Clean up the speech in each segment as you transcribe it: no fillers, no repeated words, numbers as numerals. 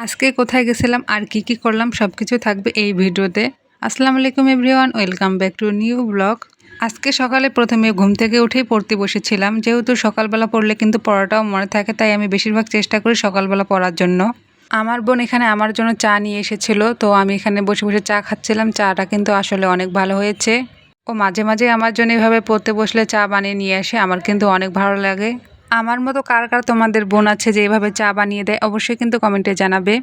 আজকে কোথায় গেছিলাম আর কি করলাম সবকিছু থাকবে এই ভিডিওতে। আসসালামু আলাইকুম everyone, welcome back to new blog. আজকে সকালে প্রথমে ঘুম থেকে উঠেই পড়তে বসেছিলাম, যেহেতু সকালবেলা পড়লে কিন্তু পড়াটাও মনে থাকে, তাই আমি বেশিরভাগ চেষ্টা করি সকালবেলা পড়ার জন্য। আমার বোন এখানে আমার জন্য চা নিয়ে এসেছিল, তো আমি এখানে বসে বসে চা খাচ্ছিলাম। চাটা কিন্তু আসলে অনেক ভালো হয়েছে। ও মাঝে মাঝে আমার জন্য এভাবে পড়তে বসলে চা বানিয়ে নিয়ে আসে, আমার কিন্তু অনেক ভালো লাগে। আমার মতো কার কার তোমাদের বোন আছে যে এভাবে চা বানিয়ে দেয়, অবশ্যই কিন্তু কমেন্টে জানাবে।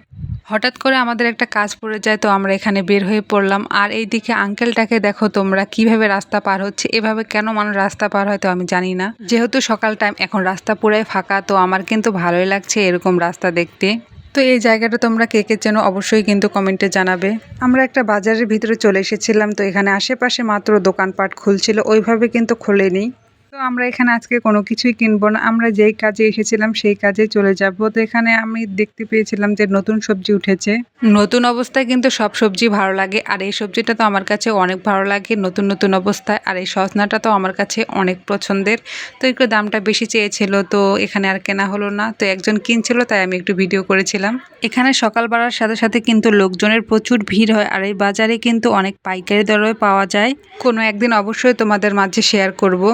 হঠাৎ করে আমাদের একটা কাজ পড়ে যায়, তো আমরা এখানে বের হয়ে পড়লাম। আর এইদিকে আঙ্কেলটাকে দেখো তোমরা, কিভাবে রাস্তা পার হচ্ছে। এভাবে কেন মানুষ রাস্তা পার হয় তো আমি জানি না। যেহেতু সকাল টাইম, এখন রাস্তা পুরাই ফাঁকা, তো আমার কিন্তু ভালোই লাগছে এরকম রাস্তা দেখতে। তো এই জায়গাটা তোমরা কে কে চেনো অবশ্যই কিন্তু কমেন্টে জানাবে। আমরা একটা বাজারের ভিতরে চলে এসেছিলাম, তো এখানে আশেপাশে মাত্র দোকানপাট খুলছিল, ওইভাবে কিন্তু খোলেনি। তো আমরা এখানে আজকে কোনো কিছুই কিনবো না, আমরা যেই কাজে এসেছিলাম সেই কাজে চলে যাব। তো এখানে আমি দেখতে পেয়েছিলাম যে নতুন সবজি উঠেছে। নতুন অবস্থায় কিন্তু সব সবজি ভালো লাগে, আর এই সবজিটা তো আমার কাছে অনেক ভালো লাগে নতুন নতুন অবস্থায়। আর এই সজনাটা তো আমার কাছে অনেক পছন্দের। তো একটু দামটা বেশি চেয়েছিল, তো এখানে আর কেনা হলো না। তো একজন কিনছিল, তাই আমি একটু ভিডিও করেছিলাম। এখানে সকাল বাড়ার সাথে সাথে কিন্তু লোকজনের প্রচুর ভিড় হয়, আর এই বাজারে কিন্তু অনেক পাইকারি দরে পাওয়া যায়। কোনো একদিন অবশ্যই তোমাদের মাঝে শেয়ার করব।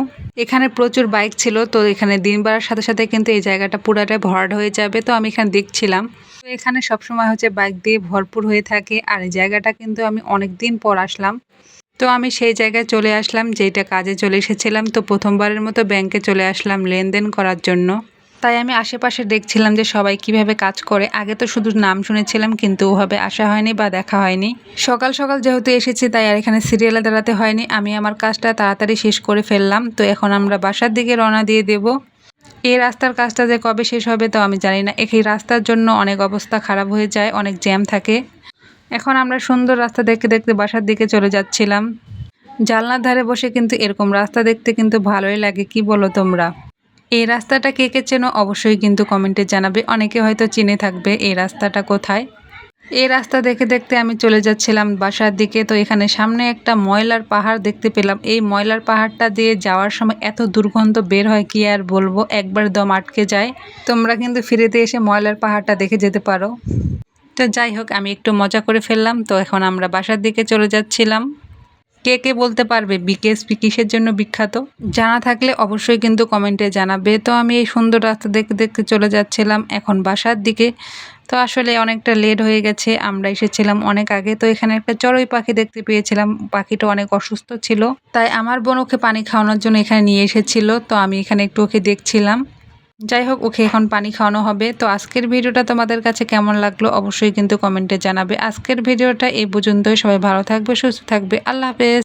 এখানে প্রচুর বাইক ছিল, তো এখানে দিন বাড়ার সাথে সাথে কিন্তু এই জায়গাটা পুরাটাই ভরাট হয়ে যাবে। তো আমি এখানে দেখছিলাম, তো এখানে সবসময় হচ্ছে বাইক দিয়ে ভরপুর হয়ে থাকে। আর এই জায়গাটা কিন্তু আমি অনেক দিন পর আসলাম, তো আমি সেই জায়গায় চলে আসলাম যেটা কাজে চলে এসেছিলাম। তো প্রথমবারের মতো ব্যাংকে চলে আসলাম লেনদেন করার জন্য। তাই আমি আশেপাশে দেখছিলাম যে সবাই কিভাবে কাজ করে। আগে তো শুধু নাম শুনেছিলাম, কিন্তু ওভাবে আসা হয়নি বা দেখা হয়নি। সকাল সকাল যেহেতু এসেছি, তাই আর এখানে সিরিয়ালে দাঁড়াতে হয়নি। আমি আমার কাজটা তাড়াতাড়ি শেষ করে ফেললাম। তো এখন আমরা বাসার দিকে রওনা দিয়ে দেব। এই রাস্তার কাজটা যে কবে শেষ হবে তো আমি জানি না। এই রাস্তার জন্য অনেক অবস্থা খারাপ হয়ে যায়, অনেক জ্যাম থাকে। এখন আমরা সুন্দর রাস্তা দেখতে দেখতে বাসার দিকে চলে যাচ্ছিলাম। জানলার ধারে বসে কিন্তু এরকম রাস্তা দেখতে কিন্তু ভালোই লাগে, কি বলো তোমরা? এই রাস্তাটা কে কে চেনো অবশ্যই কিন্তু কমেন্টে জানাবে। অনেকে হয়তো চিনে থাকবে এই রাস্তাটা কোথায়। এই রাস্তা দেখে দেখতে আমি চলে যাচ্ছিলাম বাসার দিকে। তো এখানে সামনে একটা ময়লার পাহাড় দেখতে পেলাম। এই ময়লার পাহাড়টা দিয়ে যাওয়ার সময় এত দুর্গন্ধ বের হয়, কি আর বলবো, একবার দম আটকে যায়। তোমরা কিন্তু ফিরেতে এসে ময়লার পাহাড়টা দেখে যেতে পারো। তো যাই হোক, আমি একটু মজা করে ফেললাম। তো এখন আমরা বাসার দিকে চলে যাচ্ছিলাম। কে কে বলতে পারবে বিকেএসপি কিসের জন্য বিখ্যাত? জানা থাকলে অবশ্যই কিন্তু কমেন্টে জানাবে। তো আমি এই সুন্দর রাস্তা দেখতে দেখতে চলে যাচ্ছিলাম এখন বাসার দিকে। তো আসলে অনেকটা লেট হয়ে গেছে, আমরা এসেছিলাম অনেক আগে। তো এখানে একটা চড়ুই পাখি দেখতে পেয়েছিলাম, পাখিটা অনেক অসুস্থ ছিল, তাই আমার বোন ওকে পানি খাওয়ানোর জন্য এখানে নিয়ে এসেছিল। তো আমি এখানে একটু ওকে দেখছিলাম। যাই হোক, ওকে এখন পানি খাওয়ানো হবে। তো আজকের ভিডিওটা তোমাদের কাছে কেমন লাগলো অবশ্যই কিন্তু কমেন্টে জানাবে। আজকের ভিডিওটা এই পর্যন্তই। সবাই ভালো থাকবে, সুস্থ থাকবে, আল্লাহ হাফেজ।